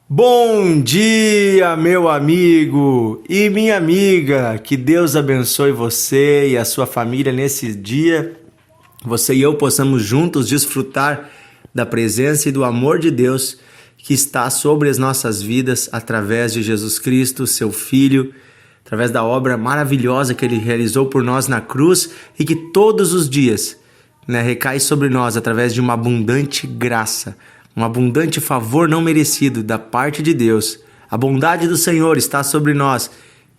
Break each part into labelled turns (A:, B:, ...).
A: Bom dia, meu amigo e minha amiga. Que Deus abençoe você e a sua família nesse dia. Você e eu possamos juntos desfrutar da presença e do amor de Deus que está sobre as nossas vidas através de Jesus Cristo, seu Filho, através da obra maravilhosa que Ele realizou por nós na cruz e que todos os dias, recai sobre nós através de uma abundante graça, um abundante favor não merecido da parte de Deus. A bondade do Senhor está sobre nós.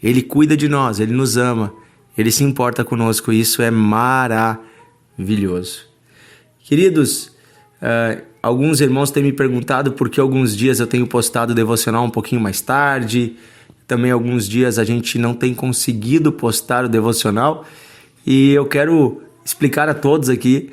A: Ele cuida de nós, Ele nos ama, Ele se importa conosco. Isso é maravilhoso. Queridos, alguns irmãos têm me perguntado por que alguns dias eu tenho postado o devocional um pouquinho mais tarde. Também alguns dias a gente não tem conseguido postar o devocional. E eu quero explicar a todos aqui,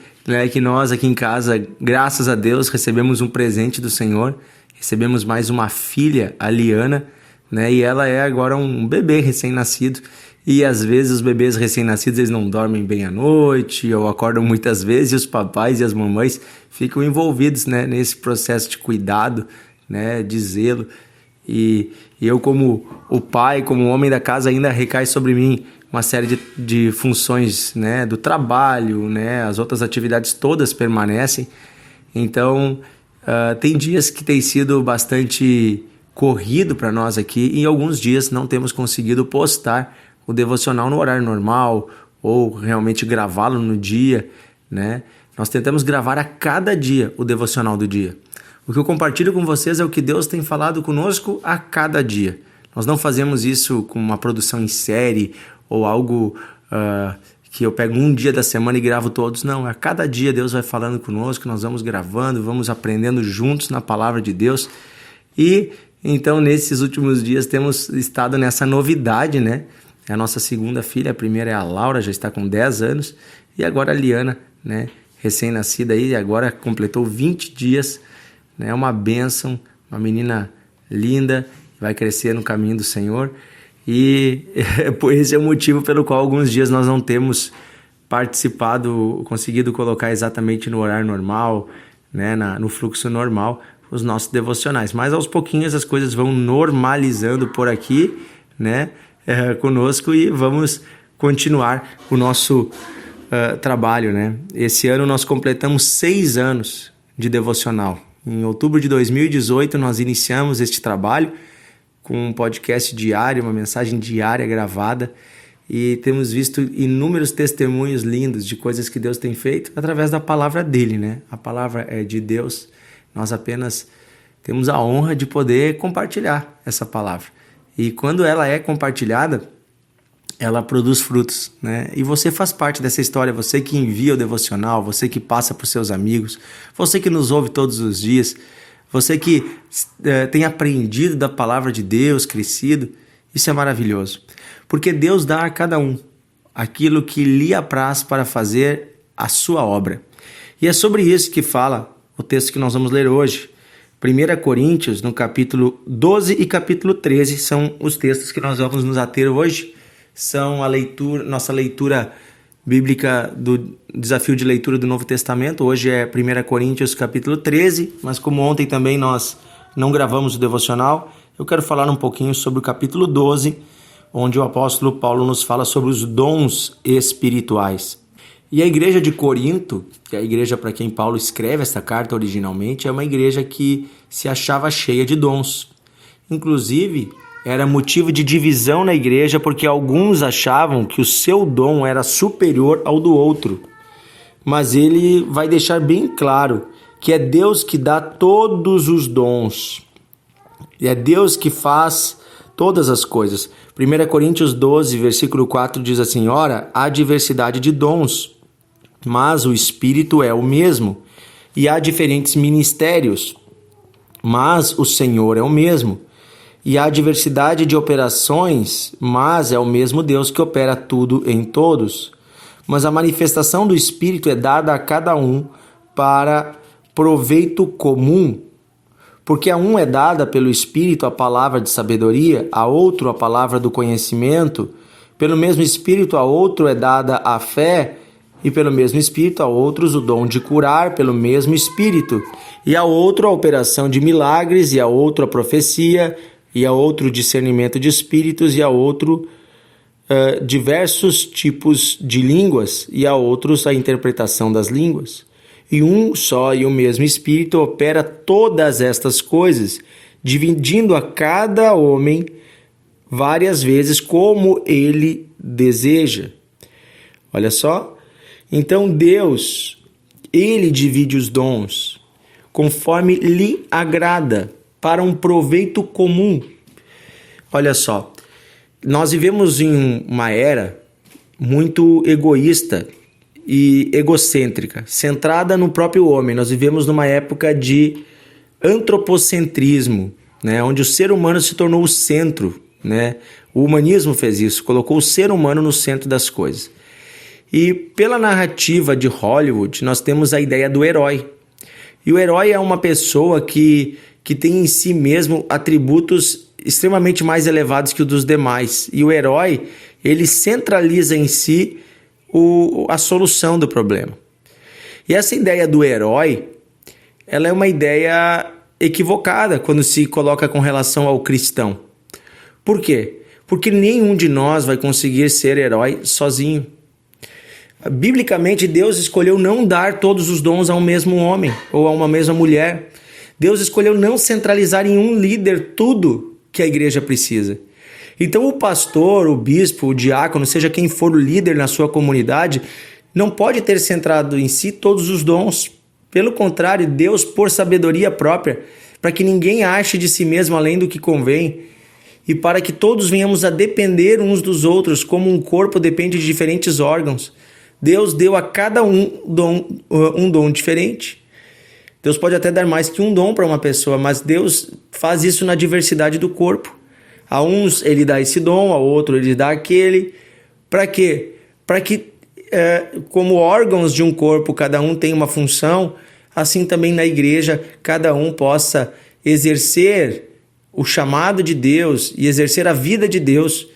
A: que nós aqui em casa, graças a Deus, recebemos um presente do Senhor, recebemos mais uma filha, a Liana, e ela é agora um bebê recém-nascido, e às vezes os bebês recém-nascidos eles não dormem bem à noite, ou acordam muitas vezes, e os papais e as mamães ficam envolvidos nesse processo de cuidado, de zelo, e eu como o pai, como o homem da casa, ainda recai sobre mim uma série de funções, do trabalho, as outras atividades todas permanecem. Então, tem dias que tem sido bastante corrido para nós aqui e alguns dias não temos conseguido postar o devocional no horário normal ou realmente gravá-lo no dia, Nós tentamos gravar a cada dia o devocional do dia. O que eu compartilho com vocês é o que Deus tem falado conosco a cada dia. Nós não fazemos isso com uma produção em série ou algo que eu pego um dia da semana e gravo todos. Não, a cada dia Deus vai falando conosco, nós vamos gravando, vamos aprendendo juntos na palavra de Deus. E então nesses últimos dias temos estado nessa novidade, É a nossa segunda filha, a primeira é a Laura, já está com 10 anos, e agora a Liana, recém-nascida aí, agora completou 20 dias, É uma bênção, uma menina linda, vai crescer no caminho do Senhor. E esse é o motivo pelo qual alguns dias nós não temos conseguido colocar exatamente no horário normal, no fluxo normal, os nossos devocionais. Mas aos pouquinhos as coisas vão normalizando por aqui, conosco, e vamos continuar o nosso trabalho, Esse ano nós completamos 6 anos de devocional. Em outubro de 2018 nós iniciamos este trabalho com um podcast diário, uma mensagem diária gravada, e temos visto inúmeros testemunhos lindos de coisas que Deus tem feito através da palavra dele, A palavra é de Deus, nós apenas temos a honra de poder compartilhar essa palavra. E quando ela é compartilhada, ela produz frutos, E você faz parte dessa história, você que envia o devocional, você que passa para os seus amigos, você que nos ouve todos os dias, você que tem aprendido da palavra de Deus, crescido, isso é maravilhoso. Porque Deus dá a cada um aquilo que lhe apraz para fazer a sua obra. E é sobre isso que fala o texto que nós vamos ler hoje. 1 Coríntios, no capítulo 12 e capítulo 13, são os textos que nós vamos nos ater hoje. São nossa leitura bíblica do desafio de leitura do Novo Testamento. Hoje é 1 Coríntios capítulo 13, mas como ontem também nós não gravamos o devocional, eu quero falar um pouquinho sobre o capítulo 12, onde o apóstolo Paulo nos fala sobre os dons espirituais. E a igreja de Corinto, que é a igreja para quem Paulo escreve essa carta originalmente, é uma igreja que se achava cheia de dons. Inclusive, era motivo de divisão na igreja porque alguns achavam que o seu dom era superior ao do outro. Mas ele vai deixar bem claro que é Deus que dá todos os dons. E é Deus que faz todas as coisas. 1 Coríntios 12, versículo 4 diz assim: Ora, há diversidade de dons, mas o Espírito é o mesmo. E há diferentes ministérios, mas o Senhor é o mesmo. E há diversidade de operações, mas é o mesmo Deus que opera tudo em todos. Mas a manifestação do Espírito é dada a cada um para proveito comum. Porque a um é dada pelo Espírito a palavra de sabedoria, a outro a palavra do conhecimento, pelo mesmo Espírito a outro é dada a fé, e pelo mesmo Espírito a outros o dom de curar pelo mesmo Espírito, e a outro a operação de milagres, e a outro a profecia, e a outro discernimento de espíritos, e a outro diversos tipos de línguas, e a outros a interpretação das línguas. E um só e o mesmo Espírito opera todas estas coisas, dividindo a cada homem várias vezes como ele deseja. Olha só. Então Deus, ele divide os dons conforme lhe agrada, para um proveito comum. Olha só. Nós vivemos em uma era muito egoísta e egocêntrica, centrada no próprio homem. Nós vivemos numa época de antropocentrismo, né, onde o ser humano se tornou o centro, né? O humanismo fez isso, colocou o ser humano no centro das coisas. E pela narrativa de Hollywood, nós temos a ideia do herói. E o herói é uma pessoa que tem em si mesmo atributos extremamente mais elevados que os dos demais. E o herói, ele centraliza em si a solução do problema. E essa ideia do herói, ela é uma ideia equivocada quando se coloca com relação ao cristão. Por quê? Porque nenhum de nós vai conseguir ser herói sozinho. Biblicamente, Deus escolheu não dar todos os dons a um mesmo homem ou a uma mesma mulher. Deus escolheu não centralizar em um líder tudo que a igreja precisa. Então o pastor, o bispo, o diácono, seja quem for o líder na sua comunidade, não pode ter centrado em si todos os dons. Pelo contrário, Deus, por sabedoria própria, para que ninguém ache de si mesmo além do que convém, e para que todos venhamos a depender uns dos outros, como um corpo depende de diferentes órgãos, Deus deu a cada um dom diferente. Deus pode até dar mais que um dom para uma pessoa, mas Deus faz isso na diversidade do corpo. A uns ele dá esse dom, a outro ele dá aquele. Para quê? Para que, como órgãos de um corpo, cada um tem uma função, assim também na igreja, cada um possa exercer o chamado de Deus e exercer a vida de Deus,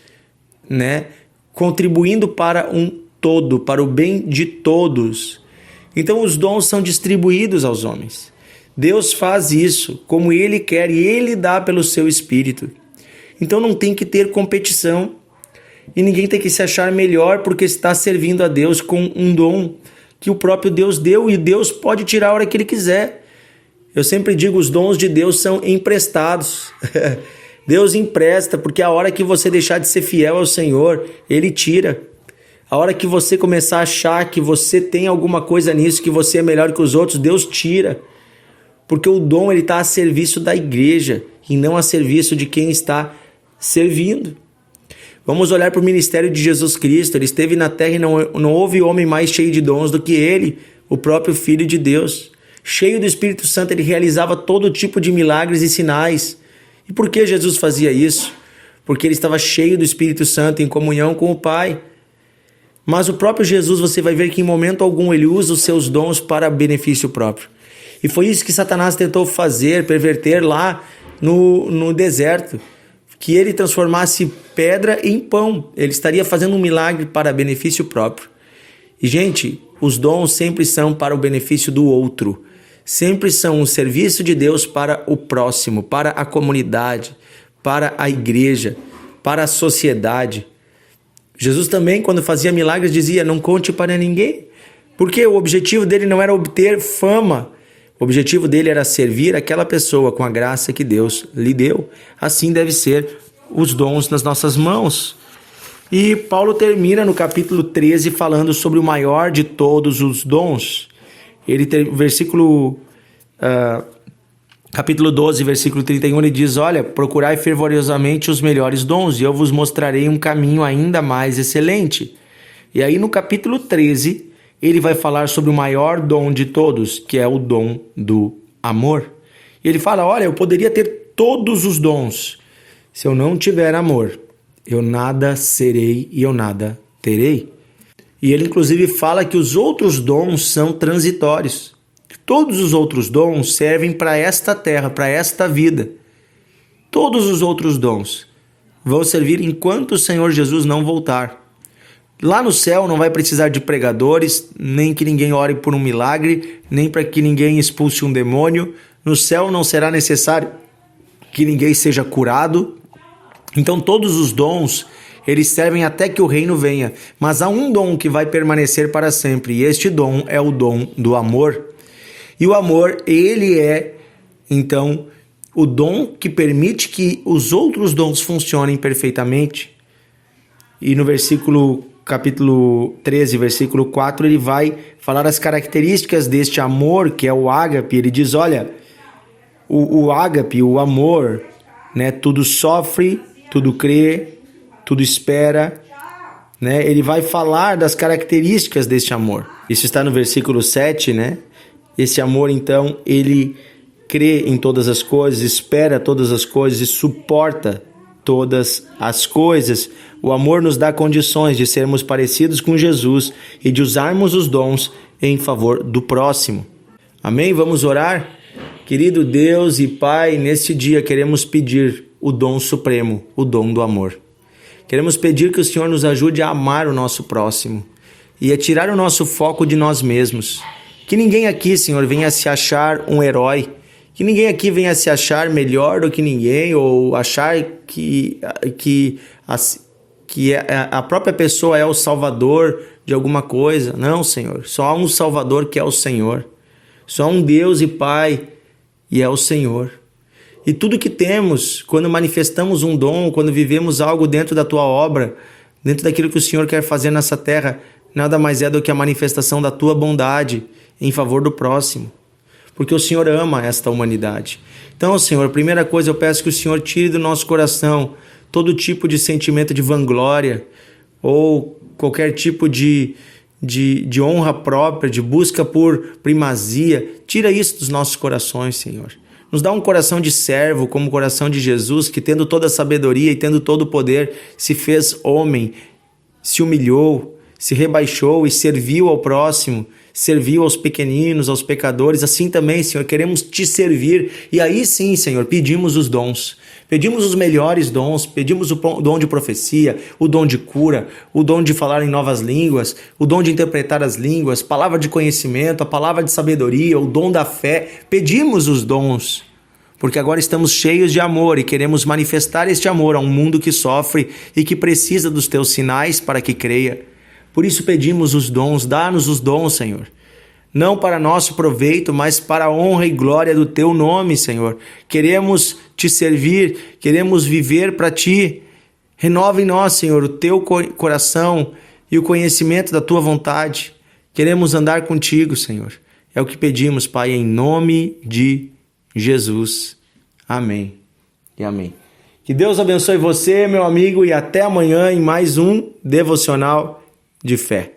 A: né? Contribuindo para um todo, para o bem de todos. Então os dons são distribuídos aos homens. Deus faz isso como Ele quer e Ele dá pelo seu Espírito. Então não tem que ter competição e ninguém tem que se achar melhor porque está servindo a Deus com um dom que o próprio Deus deu e Deus pode tirar a hora que Ele quiser. Eu sempre digo, os dons de Deus são emprestados. Deus empresta, porque a hora que você deixar de ser fiel ao Senhor, Ele tira. A hora que você começar a achar que você tem alguma coisa nisso, que você é melhor que os outros, Deus tira. Porque o dom está a serviço da igreja e não a serviço de quem está servindo. Vamos olhar para o ministério de Jesus Cristo. Ele esteve na terra e não houve homem mais cheio de dons do que ele, o próprio Filho de Deus. Cheio do Espírito Santo, ele realizava todo tipo de milagres e sinais. E por que Jesus fazia isso? Porque ele estava cheio do Espírito Santo, em comunhão com o Pai. Mas o próprio Jesus, você vai ver que em momento algum ele usa os seus dons para benefício próprio. E foi isso que Satanás tentou fazer, perverter lá no deserto. Que ele transformasse pedra em pão. Ele estaria fazendo um milagre para benefício próprio. E, gente, os dons sempre são para o benefício do outro. Sempre são um serviço de Deus para o próximo, para a comunidade, para a igreja, para a sociedade. Jesus também, quando fazia milagres, dizia, não conte para ninguém. Porque o objetivo dele não era obter fama. O objetivo dele era servir aquela pessoa com a graça que Deus lhe deu. Assim deve ser os dons nas nossas mãos. E Paulo termina no capítulo 13 falando sobre o maior de todos os dons. Ele tem capítulo 12, versículo 31, ele diz, olha, procurai fervorosamente os melhores dons e eu vos mostrarei um caminho ainda mais excelente. E aí no capítulo 13, ele vai falar sobre o maior dom de todos, que é o dom do amor. E ele fala, olha, eu poderia ter todos os dons. Se eu não tiver amor, eu nada serei e eu nada terei. E ele inclusive fala que os outros dons são transitórios. Todos os outros dons servem para esta terra, para esta vida. Todos os outros dons vão servir enquanto o Senhor Jesus não voltar. Lá no céu não vai precisar de pregadores, nem que ninguém ore por um milagre, nem para que ninguém expulse um demônio. No céu não será necessário que ninguém seja curado. Então todos os dons, eles servem até que o reino venha. Mas há um dom que vai permanecer para sempre, e este dom é o dom do amor. E o amor, ele é, então, o dom que permite que os outros dons funcionem perfeitamente. E no capítulo 13, versículo 4, ele vai falar as características deste amor, que é o ágape. Ele diz, olha, o ágape, o amor, né, tudo sofre, tudo crê, tudo espera, né? Ele vai falar das características deste amor. Isso está no versículo 7, né? Esse amor, então, ele crê em todas as coisas, espera todas as coisas e suporta todas as coisas. O amor nos dá condições de sermos parecidos com Jesus e de usarmos os dons em favor do próximo. Amém? Vamos orar? Querido Deus e Pai, neste dia queremos pedir o dom supremo, o dom do amor. Queremos pedir que o Senhor nos ajude a amar o nosso próximo e a tirar o nosso foco de nós mesmos. Que ninguém aqui, Senhor, venha se achar um herói. Que ninguém aqui venha se achar melhor do que ninguém ou achar que a própria pessoa é o salvador de alguma coisa. Não, Senhor. Só há um salvador que é o Senhor. Só há um Deus e Pai e é o Senhor. E tudo que temos, quando manifestamos um dom, quando vivemos algo dentro da Tua obra, dentro daquilo que o Senhor quer fazer nessa terra, nada mais é do que a manifestação da Tua bondade em favor do próximo. Porque o Senhor ama esta humanidade. Então, Senhor, a primeira coisa eu peço que o Senhor tire do nosso coração todo tipo de sentimento de vanglória ou qualquer tipo de honra própria, de busca por primazia. Tira isso dos nossos corações, Senhor. Nos dá um coração de servo, como o coração de Jesus, que tendo toda a sabedoria e tendo todo o poder, se fez homem, se humilhou, se rebaixou e serviu ao próximo, serviu aos pequeninos, aos pecadores. Assim também, Senhor, queremos Te servir. E aí sim, Senhor, pedimos os dons. Pedimos os melhores dons, pedimos o dom de profecia, o dom de cura, o dom de falar em novas línguas, o dom de interpretar as línguas, palavra de conhecimento, a palavra de sabedoria, o dom da fé. Pedimos os dons, porque agora estamos cheios de amor e queremos manifestar este amor a um mundo que sofre e que precisa dos Teus sinais para que creia. Por isso pedimos os dons, dá-nos os dons, Senhor. Não para nosso proveito, mas para a honra e glória do Teu nome, Senhor. Queremos Te servir, queremos viver para Ti. Renova em nós, Senhor, o Teu coração e o conhecimento da Tua vontade. Queremos andar contigo, Senhor. É o que pedimos, Pai, em nome de Jesus. Amém e amém. Que Deus abençoe você, meu amigo, e até amanhã em mais um Devocional de Fé.